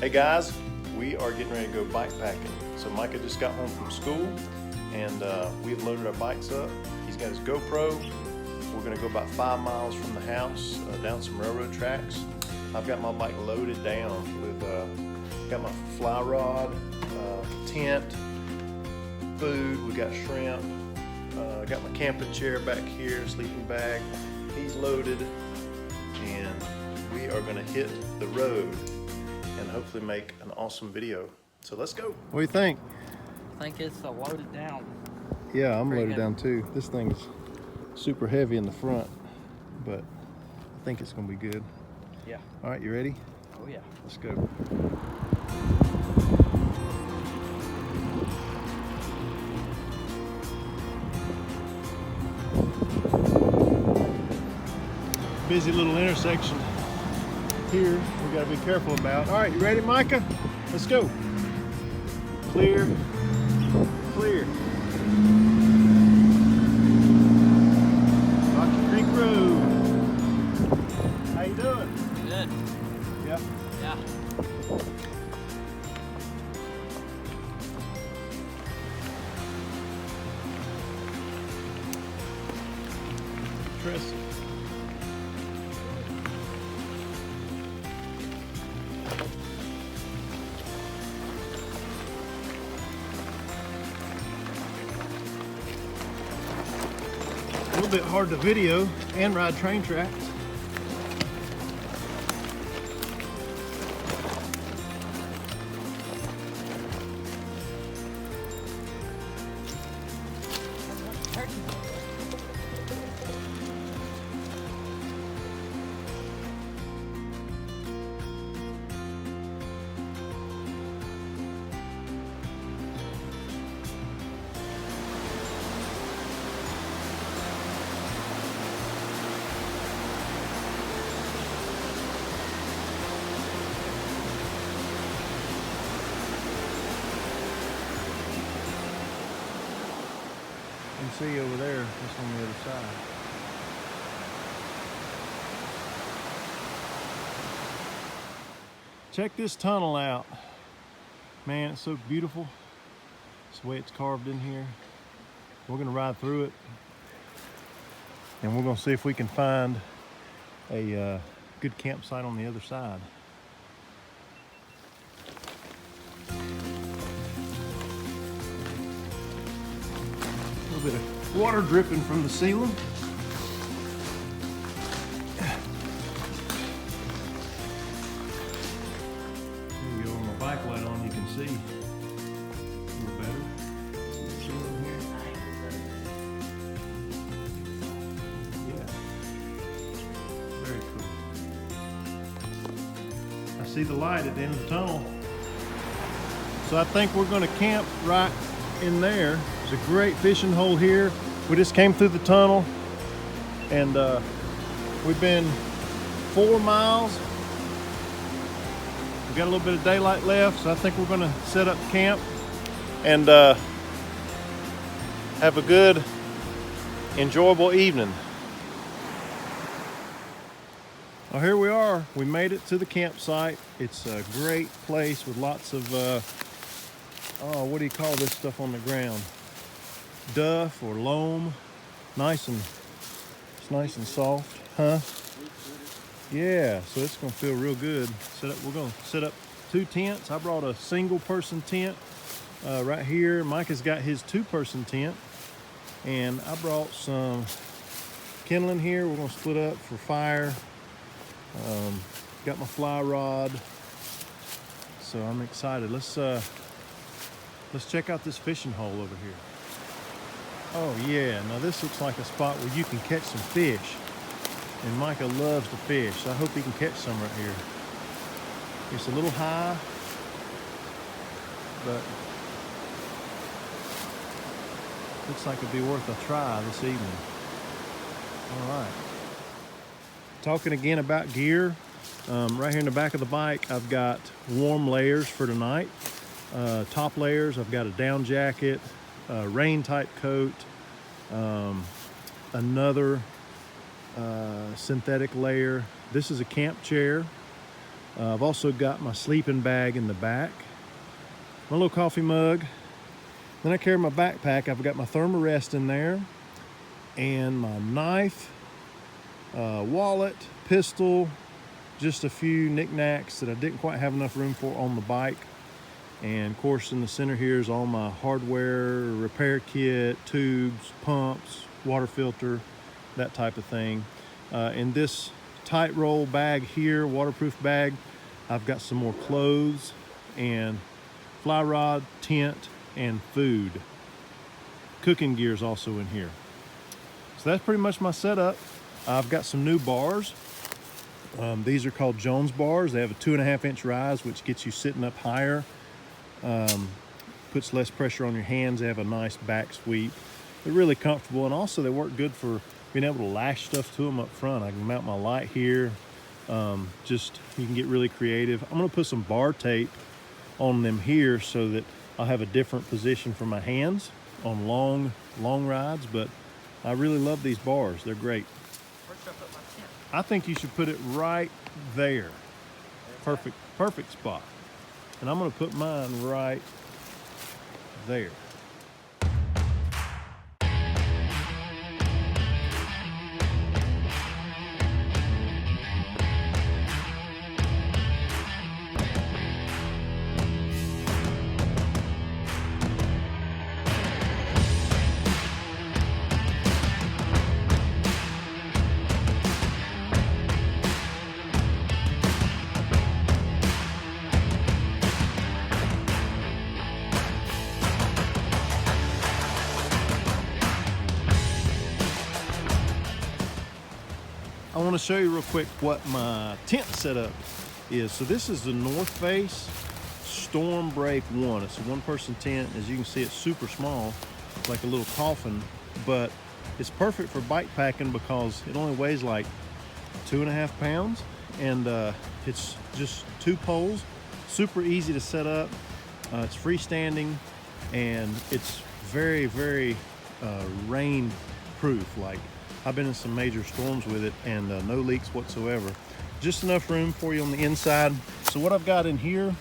Hey guys, we are getting ready to go bike packing. So Micah just got home from school and we've loaded our bikes up. He's got his GoPro. We're gonna go about 5 miles from the house down some railroad tracks. I've got my bike loaded down with, got my fly rod, tent, food, we got shrimp, got my camping chair back here, sleeping bag. He's loaded and we are gonna hit the road and hopefully make an awesome video. So let's go. What do you think? I think it's loaded down. Yeah, I'm loaded down too. This thing's super heavy in the front, but I think it's gonna be good. Yeah. All right, you ready? Oh yeah. Let's go. Busy little intersection here we gotta be careful about. All right, you ready, Micah? Let's go. Clear, clear. Rocky Creek Road. How you doing? Good. Yeah. Yeah. Interesting. A little bit hard to video and ride train tracks. You can see over there, that's on the other side. Check this tunnel out. Man, it's so beautiful. It's the way it's carved in here. We're gonna ride through it and we're gonna see if we can find a good campsite on the other side. A little bit of water dripping from the ceiling. There we go, with my bike light on, you can see a little better. See the ceiling here? Yeah, very cool. I see the light at the end of the tunnel. So I think we're gonna camp right in there. There's a great fishing hole here. We just came through the tunnel and we've been 4 miles. We got a little bit of daylight left, so I think we're gonna set up camp and have a good, enjoyable evening. Well, here we are. We made it to the campsite. It's a great place with lots of, oh, what do you call this stuff on the ground? Duff or loam. It's nice and soft, huh? Yeah, so it's gonna feel real good. We're gonna set up 2 tents. I brought a single person tent right here. Micah's got his 2-person tent. And I brought some kindling here. We're gonna split up for fire. Got my fly rod. So I'm excited. Let's check out this fishing hole over here. Oh yeah, now this looks like a spot where you can catch some fish. And Micah loves to fish, so I hope he can catch some right here. It's a little high, but looks like it'd be worth a try this evening. All right. Talking again about gear. Right here in the back of the bike, I've got warm layers for tonight. Top layers, I've got a down jacket, rain type coat, another synthetic layer. This is a camp chair. I've also got my sleeping bag in the back, my little coffee mug. Then I carry my backpack. I've got my thermarest in there, and my knife, wallet, pistol, just a few knickknacks that I didn't quite have enough room for on the bike. And of course in the center here is all my hardware, repair kit, tubes, pumps, water filter, that type of thing. In this tight roll bag here, waterproof bag, I've got some more clothes and fly rod, tent, and food. Cooking gear is also in here. So that's pretty much my setup. I've got some new bars. These are called Jones bars. They have a 2.5-inch rise, which gets you sitting up higher. Puts less pressure on your hands. They have a nice back sweep. They're really comfortable, and also they work good for being able to lash stuff to them up front. I can mount my light here. Just, you can get really creative. I'm gonna put some bar tape on them here so that I'll have a different position for my hands on long rides, but I really love these bars. They're great. Where should I put my tent? I think you should put it right there. Perfect spot. And I'm gonna put mine right there. I want to show you real quick what my tent setup is. So this is the North Face Storm Break 1. It's a one-person tent. As you can see, it's super small, like a little coffin, but it's perfect for bike packing because it only weighs like 2.5 pounds, and it's just 2 poles, super easy to set up. It's freestanding, and it's very rain proof. Like, I've been in some major storms with it, and no leaks whatsoever. Just enough room for you on the inside. So what I've got in here,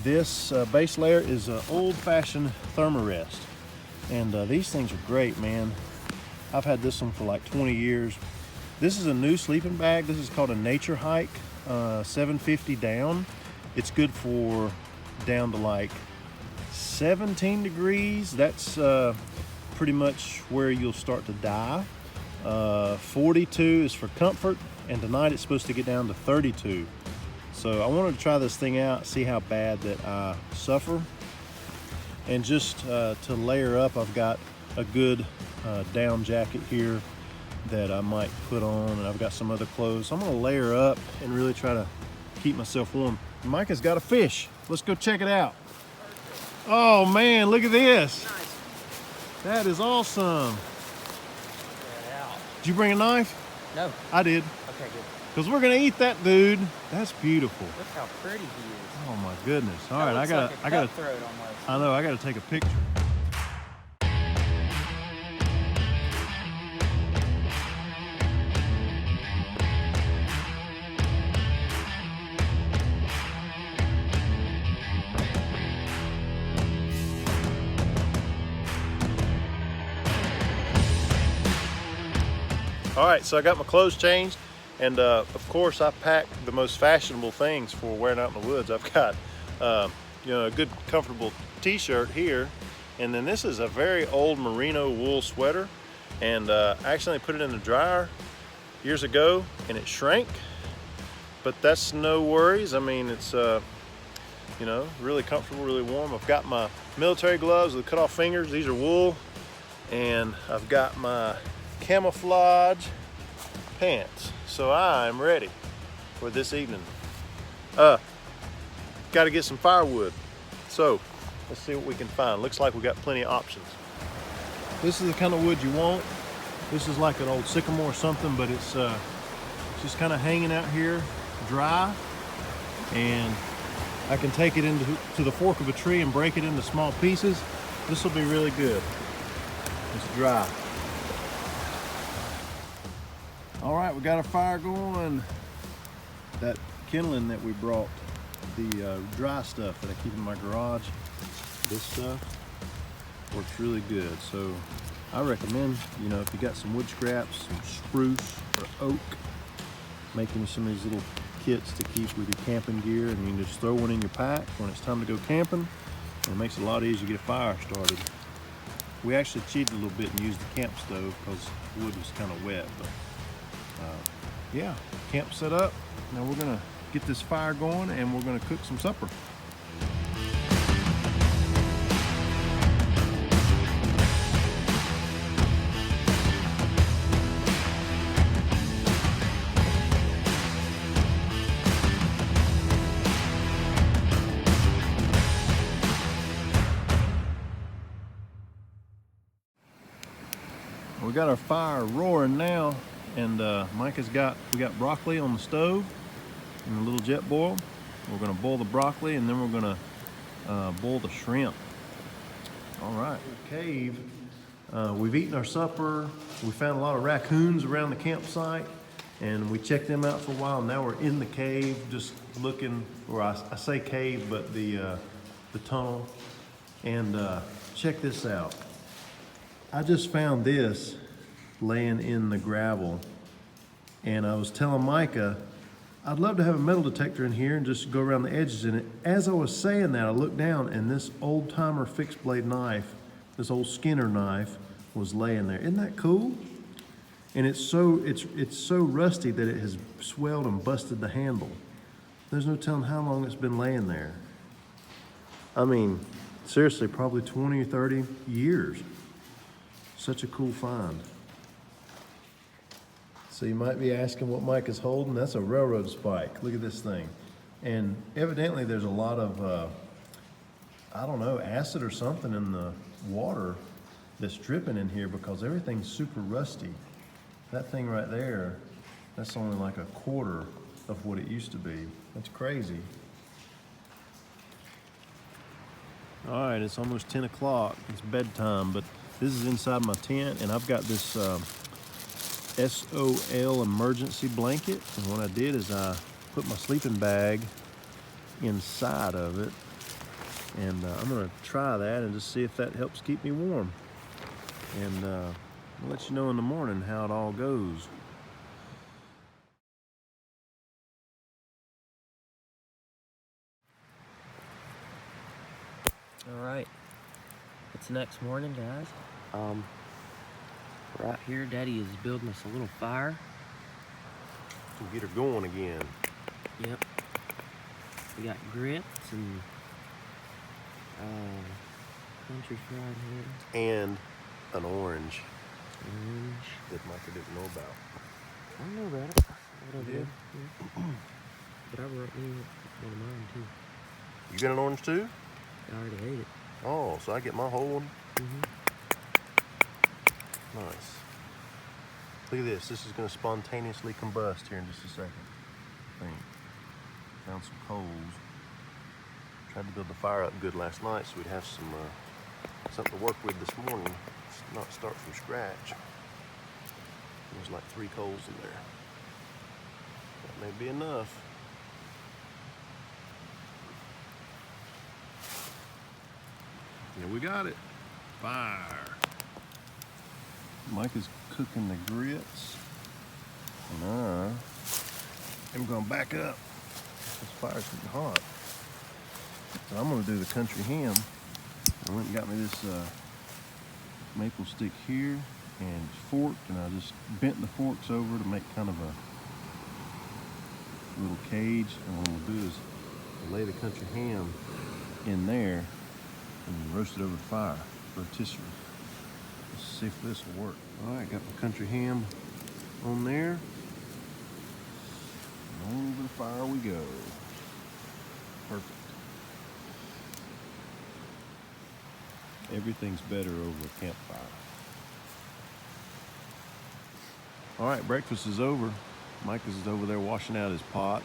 this base layer is an old-fashioned thermarest, and these things are great, man. I've had this one for like 20 years. This is a new sleeping bag. This is called a Nature Hike 750 down. It's good for down to like 17 degrees. That's pretty much where you'll start to die. 42 is for comfort, and tonight it's supposed to get down to 32. So I wanted to try this thing out, see how bad that I suffer. And just to layer up, I've got a good down jacket here that I might put on, and I've got some other clothes. So I'm gonna layer up and really try to keep myself warm. Micah's got a fish. Let's go check it out. Oh man, look at this. Nice. That is awesome. Check it out. Did you bring a knife? No. I did. Okay, good. Because we're gonna eat that, dude. That's beautiful. Look how pretty he is. Oh my goodness. All right, That looks I gotta, cutthroat almost. I know, I gotta take a picture. All right, so I got my clothes changed, and of course I packed the most fashionable things for wearing out in the woods. I've got you know, a good comfortable t-shirt here, and then this is a very old merino wool sweater, and I accidentally put it in the dryer years ago and it shrank, but that's no worries. I mean, it's you know, really comfortable, really warm. I've got my military gloves with cut off fingers. These are wool, and I've got my camouflage pants. So I'm ready for this evening. Got to get some firewood. So let's see what we can find. Looks like we got plenty of options. This is the kind of wood you want. This is like an old sycamore or something, but it's just kind of hanging out here dry, and I can take it into the fork of a tree and break it into small pieces. This will be really good. It's dry. All right, we got a fire going. That kindling that we brought, the dry stuff that I keep in my garage, this stuff works really good. So I recommend, you know, if you got some wood scraps, some spruce or oak, making some of these little kits to keep with your camping gear, and you can just throw one in your pack when it's time to go camping, and it makes it a lot easier to get a fire started. We actually cheated a little bit and used the camp stove because the wood was kind of wet, but yeah, camp set up. Now we're gonna get this fire going and we're gonna cook some supper. We got our fire roaring now, and we got broccoli on the stove in a little jet boil. We're gonna boil the broccoli and then we're gonna boil the shrimp. All right, cave. We've eaten our supper. We found a lot of raccoons around the campsite, and we checked them out for a while. Now we're in the cave, just looking, or I say cave, but the tunnel. And check this out. I just found this laying in the gravel, and I was telling Micah, I'd love to have a metal detector in here and just go around the edges in it. As I was saying that, I looked down and this old timer fixed blade knife, this old Skinner knife, was laying there. Isn't that cool? And it's so rusty that it has swelled and busted the handle. There's no telling how long it's been laying there. I mean, seriously, probably 20 or 30 years. Such a cool find. So you might be asking what Mike is holding. That's a railroad spike. Look at this thing. And evidently there's a lot of, I don't know, acid or something in the water that's dripping in here because everything's super rusty. That thing right there, that's only like a quarter of what it used to be. That's crazy. All right, it's almost 10 o'clock. It's bedtime, but this is inside my tent, and I've got this SOL emergency blanket. And what I did is I put my sleeping bag inside of it, and I'm gonna try that and just see if that helps keep me warm. And I'll let you know in the morning how it all goes. All right, it's next morning, guys. Right here, Daddy is building us a little fire. To get her going again. Yep. We got grits and country fried ham. And an orange Orange. that Micah didn't know about. I don't know about it. What I Yeah. did. Yeah. But I brought me one of mine too. You got an orange too? I already ate it. Oh, so I get my whole one? Mm-hmm. Nice. Look at this. This is going to spontaneously combust here in just a second. I think. Found some coals. Tried to build the fire up good last night so we'd have some something to work with this morning. Not start from scratch. There's like 3 coals in there. That may be enough. Yeah, we got it. Fire. Mike is cooking the grits, and I'm gonna back up. This fire's getting hot. So I'm gonna do the country ham. I went and got me this maple stick here, and it's forked, and I just bent the forks over to make kind of a little cage. And what we'll do is lay the country ham in there and roast it over the fire, rotisserie. Let's see if this will work. All right, got my country ham on there. And over the fire we go. Perfect. Everything's better over a campfire. All right, breakfast is over. Mike is over there washing out his pot,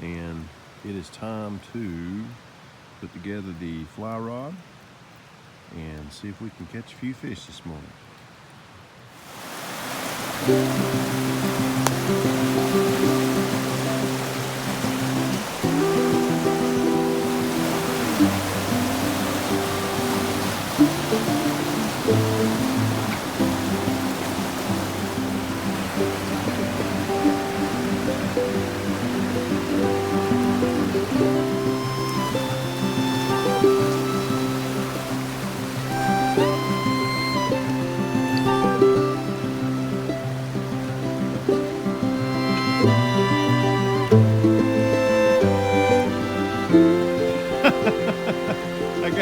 and it is time to put together the fly rod and see if we can catch a few fish this morning.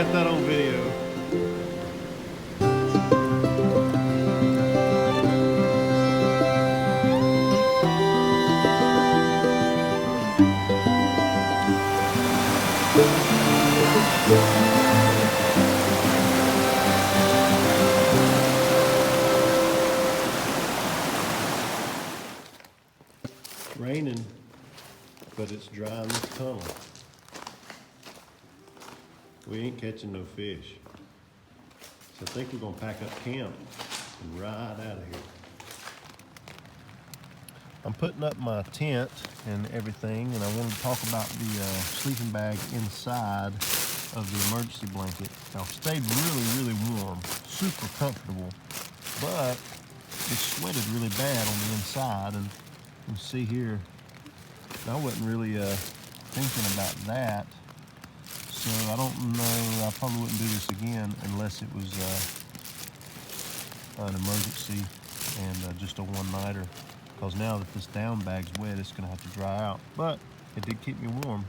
got that on video. Raining, but it's dry in this tunnel. We ain't catching no fish. So I think we're gonna pack up camp and ride out of here. I'm putting up my tent and everything, and I wanted to talk about the sleeping bag inside of the emergency blanket. Now, it stayed really, really warm, super comfortable, but it sweated really bad on the inside. And you can see here, I wasn't really thinking about that. So I don't know, I probably wouldn't do this again unless it was an emergency and just a one-nighter. Because now that this down bag's wet, it's gonna have to dry out. But it did keep me warm.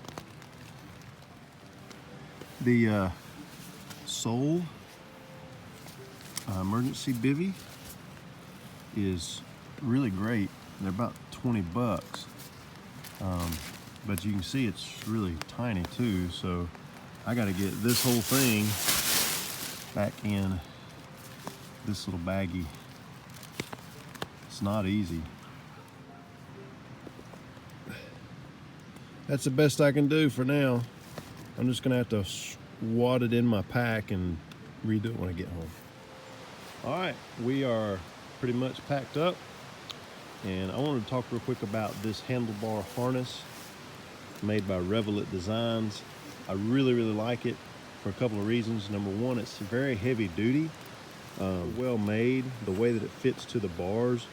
The Soul emergency bivvy is really great. They're about 20 bucks. But you can see it's really tiny too, so I gotta get this whole thing back in this little baggie. It's not easy. That's the best I can do for now. I'm just gonna have to wad it in my pack and redo it when I get home. All right, we are pretty much packed up, and I wanted to talk real quick about this handlebar harness made by Revelet Designs. I really, really like it for a couple of reasons. Number one, it's very heavy duty, well made. The way that it fits to the bars,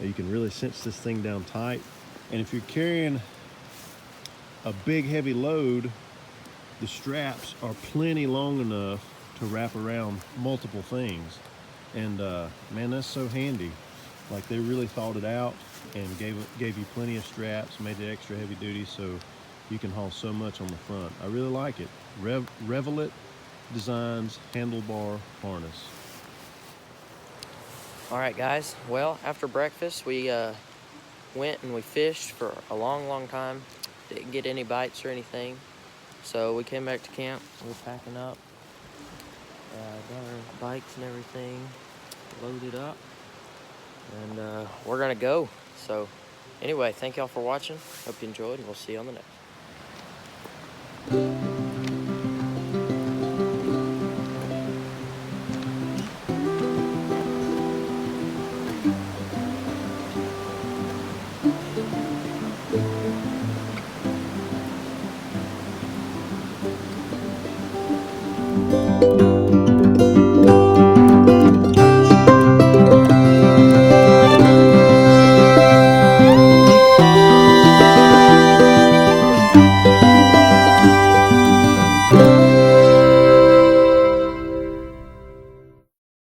you can really cinch this thing down tight. And if you're carrying a big heavy load, the straps are plenty long enough to wrap around multiple things. And man, that's so handy. Like, they really thought it out and gave you plenty of straps, made it extra heavy duty, so you can haul so much on the front. I really like it. Revelet Designs handlebar harness. All right, guys. Well, after breakfast, we went and we fished for a long time. Didn't get any bites or anything. So we came back to camp. We're packing up. Got our bikes and everything loaded up. And we're gonna go. So anyway, thank y'all for watching. Hope you enjoyed, and we'll see you on the next.